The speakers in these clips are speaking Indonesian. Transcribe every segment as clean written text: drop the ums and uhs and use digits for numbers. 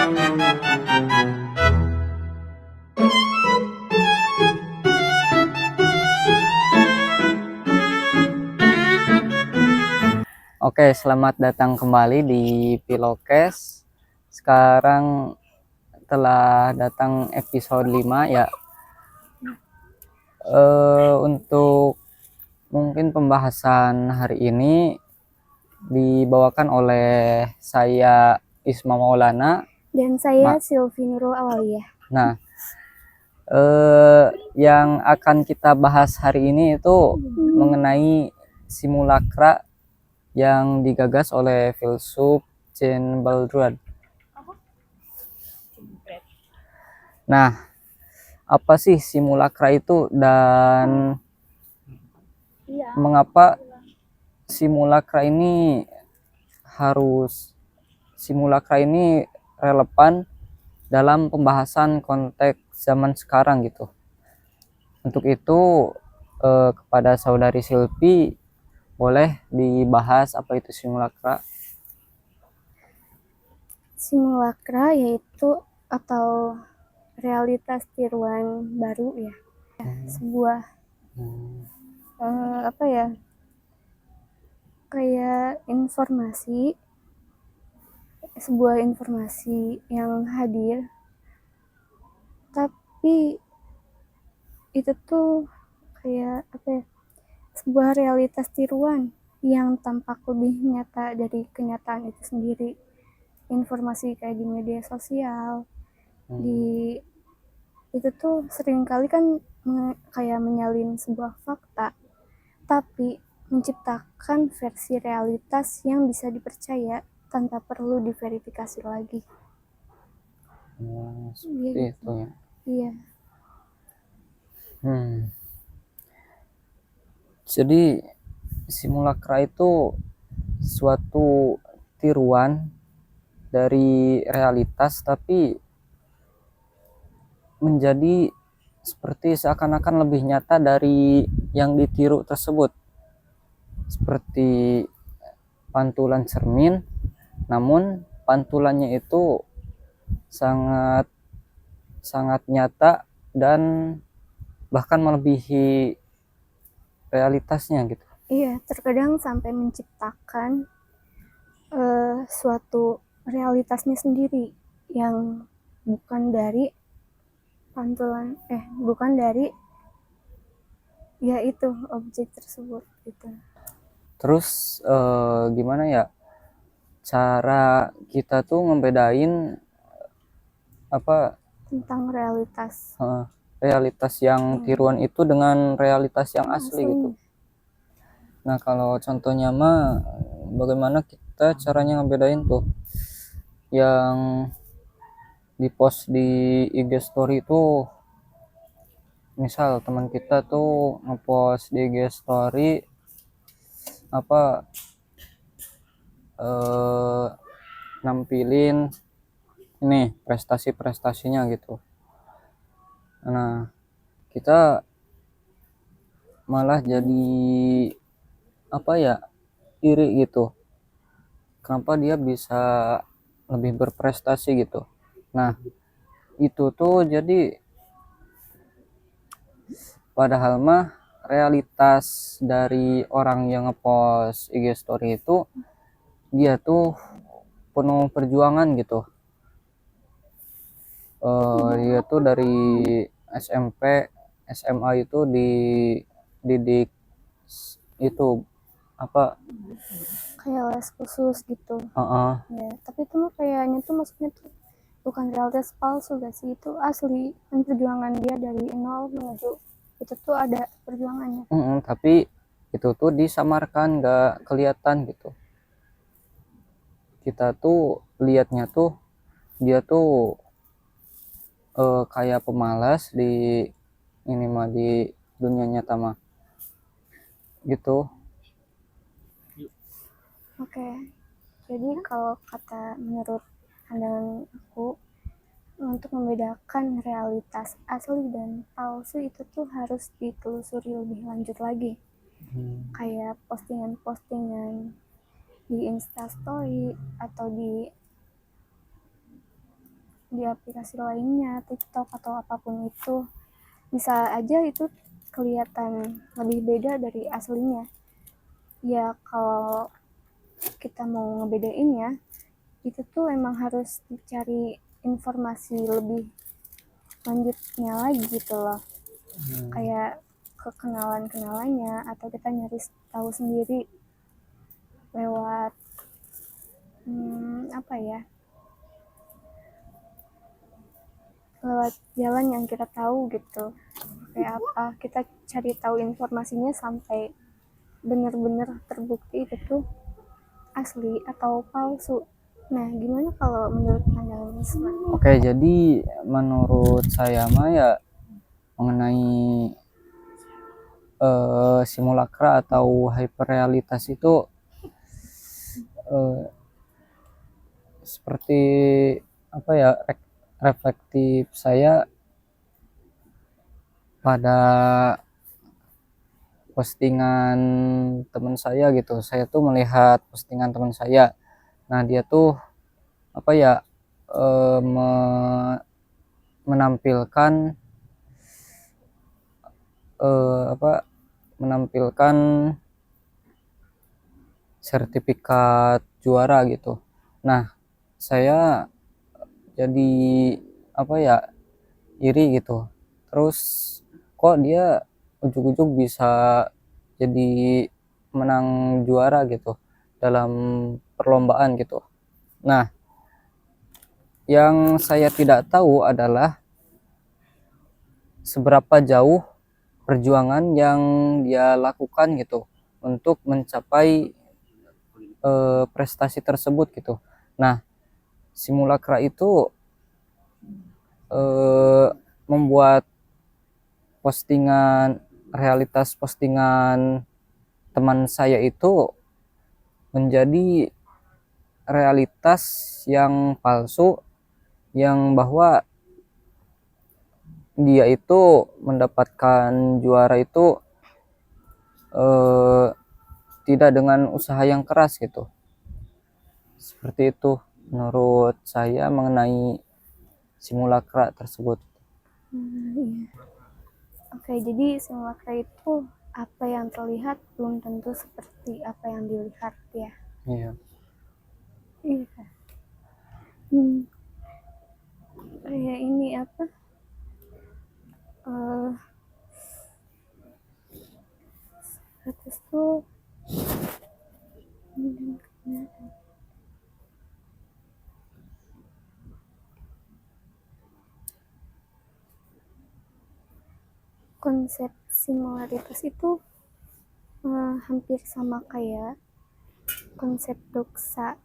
Oke, selamat datang kembali di Pilokes. Sekarang telah datang episode 5 ya. Untuk mungkin pembahasan hari ini dibawakan oleh saya Isma Maulana dan saya Silvi Nurul Awaliyah. Nah, yang akan kita bahas hari ini itu mengenai simulakra yang digagas oleh filsuf Jean Baldrun. Nah, apa sih simulakra itu dan mengapa simulakra ini relevan dalam pembahasan konteks zaman sekarang gitu. Untuk itu kepada saudari Silvi boleh dibahas apa itu simulakra? Simulakra yaitu atau realitas tiruan baru ya. Sebuah kayak sebuah informasi yang hadir, tapi itu tuh kayak sebuah realitas tiruan yang tampak lebih nyata dari kenyataan itu sendiri. Informasi kayak di media sosial, itu tuh seringkali kan kayak menyalin sebuah fakta, tapi menciptakan versi realitas yang bisa dipercaya tanpa perlu diverifikasi lagi. Seperti itu ya. Iya. Jadi simulakra itu suatu tiruan dari realitas tapi menjadi seperti seakan-akan lebih nyata dari yang ditiru tersebut, seperti pantulan cermin, namun pantulannya itu sangat nyata dan bahkan melebihi realitasnya gitu. Iya, terkadang sampai menciptakan suatu realitasnya sendiri yang bukan dari yaitu objek tersebut gitu. Terus gimana ya cara kita tuh ngebedain apa tentang realitas yang tiruan itu dengan realitas yang asli gitu. Nah, kalau contohnya mah bagaimana kita caranya ngebedain tuh yang di post di IG story tuh, misal teman kita tuh ngepost di IG story nampilin ini prestasinya gitu. Nah, kita malah jadi iri gitu. Kenapa dia bisa lebih berprestasi gitu. Nah, itu tuh jadi padahal mah realitas dari orang yang ngepost IG story itu dia tuh penuh perjuangan gitu. Dia tuh dari SMP SMA itu dididik itu kayak les khusus gitu. Ya, tapi itu mah kayaknya tuh maksudnya tuh bukan realitas palsu gak sih, itu asli perjuangan dia dari nol menuju itu tuh ada perjuangannya. Tapi itu tuh disamarkan, gak kelihatan gitu. Kita tuh liatnya tuh dia tuh kayak pemalas di dunia nyata mah gitu. Oke. Jadi kalau menurut pandangan aku, untuk membedakan realitas asli dan palsu itu tuh harus ditelusuri lebih lanjut lagi. Kayak postingan di Instastory atau di di aplikasi lainnya, TikTok atau apapun itu, bisa aja itu kelihatan lebih beda dari aslinya. Ya kalau kita mau ngebedainnya, itu tuh emang harus dicari informasi lebih lanjutnya lagi gitu loh. Kayak kenalannya, atau kita nyari tahu sendiri lewat apa ya, lewat jalan yang kita tahu gitu, kayak apa, kita cari tahu informasinya sampai benar-benar terbukti itu tuh asli atau palsu. Nah, gimana kalau menurut pandangan Isma? Oke, jadi menurut saya mah ya mengenai simulakra atau hyperrealitas itu seperti apa ya, reflektif saya pada postingan teman saya gitu. Saya tuh melihat postingan teman saya. Nah, dia tuh apa ya, menampilkan menampilkan sertifikat juara gitu. Nah, saya jadi apa ya, iri gitu. Terus kok dia ujug-ujug bisa jadi menang juara gitu dalam perlombaan gitu. Nah, yang saya tidak tahu adalah seberapa jauh perjuangan yang dia lakukan gitu untuk mencapai prestasi tersebut gitu. Nah, simulakra itu membuat realitas postingan teman saya itu menjadi realitas yang palsu, yang bahwa dia itu mendapatkan juara itu tidak dengan usaha yang keras gitu. Seperti itu menurut saya mengenai simulakra tersebut. Iya. Oke, jadi simulakra itu apa yang terlihat belum tentu seperti apa yang dilihat ya. Iya. Iya. Kayak ini apa? Atas tuh konsep simularitas itu hampir sama kayak konsep doksa.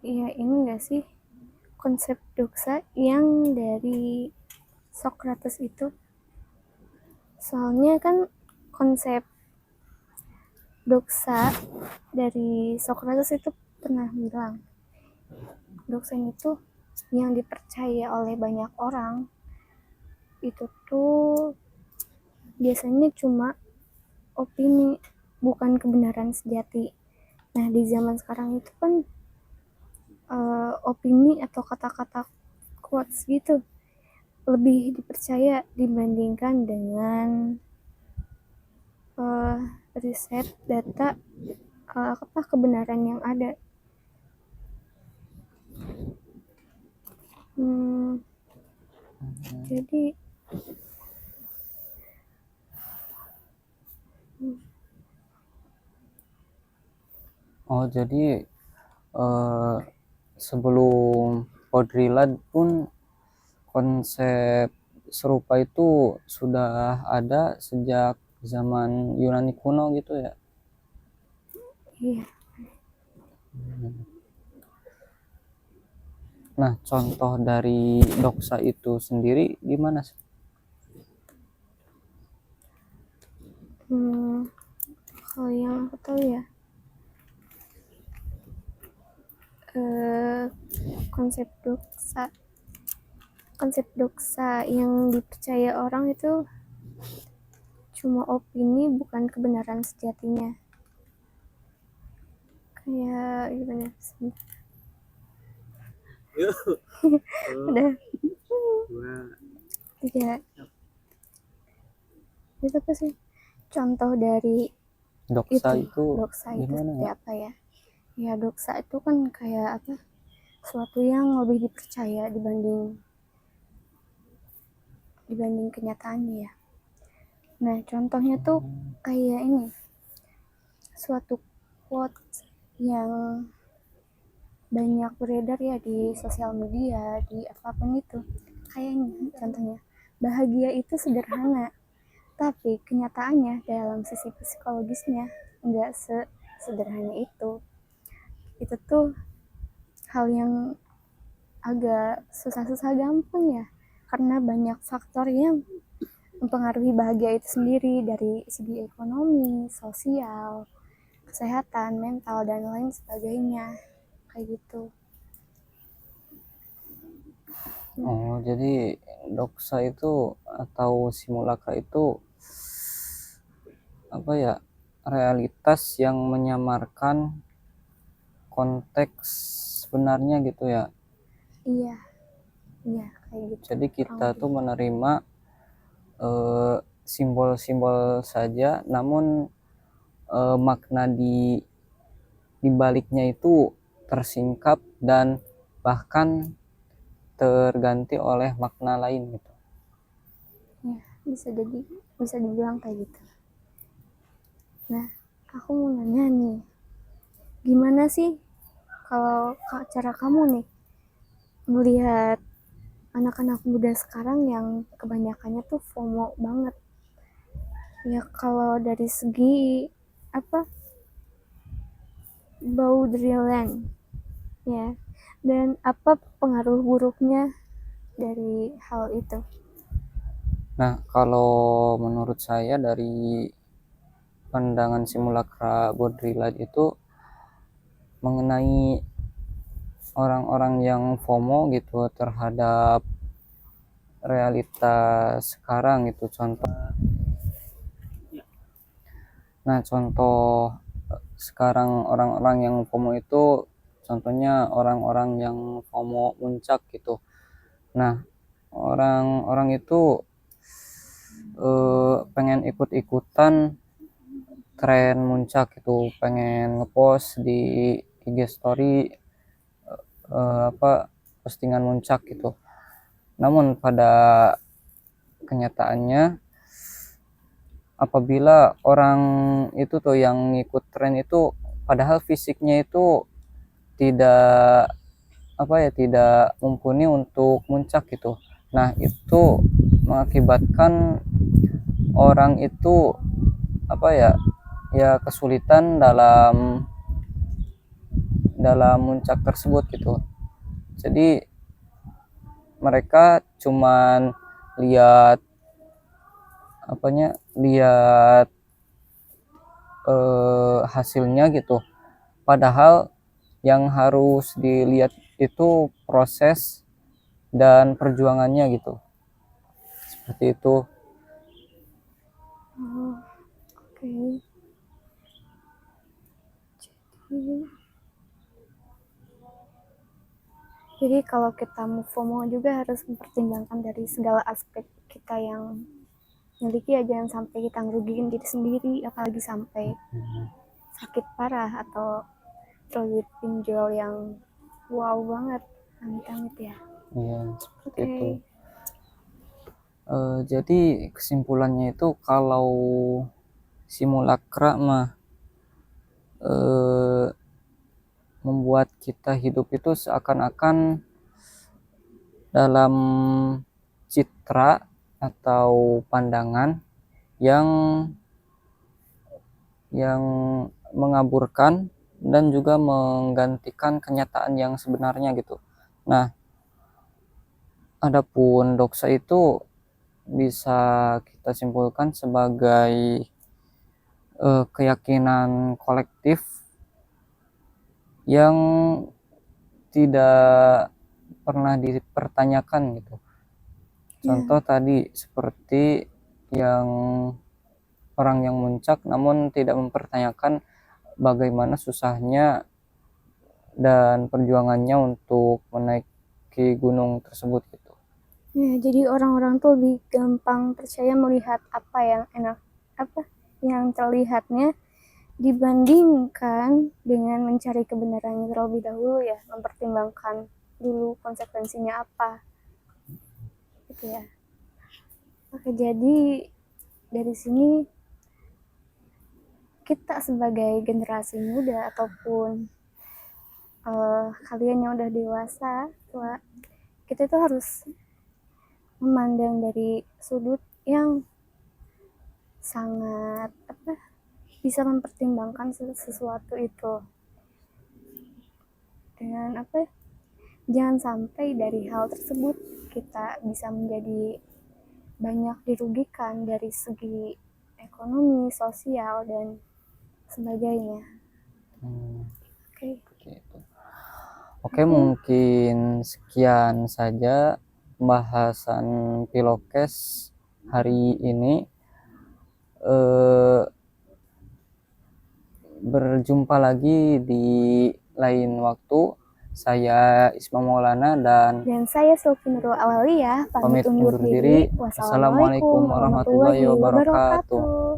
Ya ini gak sih? Konsep doksa yang dari Socrates itu. Soalnya kan konsep doksa dari Socrates itu pernah bilang, doksa itu yang dipercaya oleh banyak orang itu tuh biasanya cuma opini, bukan kebenaran sejati. Nah, di zaman sekarang itu kan opini atau kata-kata quotes gitu lebih dipercaya dibandingkan dengan riset data apa kebenaran yang ada. Jadi jadi sebelum Podrilad pun konsep serupa itu sudah ada sejak zaman Yunani kuno gitu ya. iya. Nah, contoh dari doksa itu sendiri gimana sih? Kalau yang aku tahu ya, konsep doksa yang dipercaya orang itu cuma opini, bukan kebenaran sejatinya. Kayak gimana sih? Udah. Ya, itu apa sih contoh dari Doksa itu? itu Doksa itu gimana seperti ya? apa ya? Ya, doksa itu kan kayak apa, sesuatu yang lebih dipercaya dibanding kenyataannya ya. Nah, contohnya tuh kayak ini, suatu quote yang banyak beredar ya di sosial media, di apapun itu. Kayaknya contohnya, bahagia itu sederhana, tapi kenyataannya dalam sisi psikologisnya nggak sederhana itu. Itu tuh hal yang agak susah-susah gampang ya, karena banyak faktor yang mempengaruhi bahagia itu sendiri, dari segi ekonomi, sosial, kesehatan, mental, dan lain sebagainya. Kayak gitu. Oh, jadi doksa itu atau simulacra itu apa ya? Realitas yang menyamarkan konteks sebenarnya gitu ya. Iya, iya kayak gitu. Jadi kita Kurang tuh lebih. menerima simbol-simbol saja, namun makna di baliknya itu tersingkap dan bahkan terganti oleh makna lain gitu. Ya, bisa dibilang kayak gitu. Nah, aku mau nanya nih, gimana sih kalau cara kamu nih melihat anak-anak muda sekarang yang kebanyakannya tuh FOMO banget? Ya, kalau dari segi apa, boundary ya, dan apa pengaruh buruknya dari hal itu? Nah, kalau menurut saya dari pandangan simulacra Baudrillard itu mengenai orang-orang yang FOMO gitu terhadap realitas sekarang gitu. Contoh sekarang orang-orang yang FOMO itu contohnya orang-orang yang FOMO muncak gitu. Nah, orang-orang itu pengen ikut-ikutan tren muncak itu, pengen ngepost di IG story postingan muncak gitu. Namun pada kenyataannya apabila orang itu tuh yang ngikut tren itu padahal fisiknya itu tidak tidak mumpuni untuk muncak gitu. Nah, itu mengakibatkan orang itu kesulitan dalam muncak tersebut gitu. Jadi mereka cuman lihat lihat hasilnya gitu. Padahal yang harus dilihat itu proses dan perjuangannya gitu. Seperti itu. Oh, oke. Jadi kalau kita mau FOMO juga harus mempertimbangkan dari segala aspek kita yang miliki ya, jangan sampai kita ngerugiin diri sendiri, apalagi sampai sakit parah atau terlilit pinjol yang wow banget, amit-amit ya. Iya, seperti Oke. itu. Jadi kesimpulannya itu kalau simulacra mah membuat kita hidup itu seakan-akan dalam citra atau pandangan yang yang mengaburkan dan juga menggantikan kenyataan yang sebenarnya gitu. Nah, adapun doksa itu bisa kita simpulkan sebagai keyakinan kolektif yang tidak pernah dipertanyakan gitu. Contoh tadi seperti yang orang yang muncak namun tidak mempertanyakan bagaimana susahnya dan perjuangannya untuk mendaki gunung tersebut gitu. Ya, jadi orang-orang tuh lebih gampang percaya melihat apa yang enak, apa yang terlihatnya dibandingkan dengan mencari kebenarannya terlebih dahulu ya, mempertimbangkan dulu konsekuensinya apa gitu ya. Oke, jadi dari sini kita sebagai generasi muda ataupun kalian yang udah dewasa tua, kita tuh harus memandang dari sudut yang sangat bisa mempertimbangkan sesuatu itu dengan jangan sampai dari hal tersebut kita bisa menjadi banyak dirugikan dari segi ekonomi, sosial, dan sebagainya. Oke. Gitu. Oke, mungkin sekian saja pembahasan Pilokes hari ini. Berjumpa lagi di lain waktu. Saya Isma Maulana dan saya Sylvie Nurul Awaliyah pamit undur diri. Wassalamualaikum warahmatullahi wabarakatuh.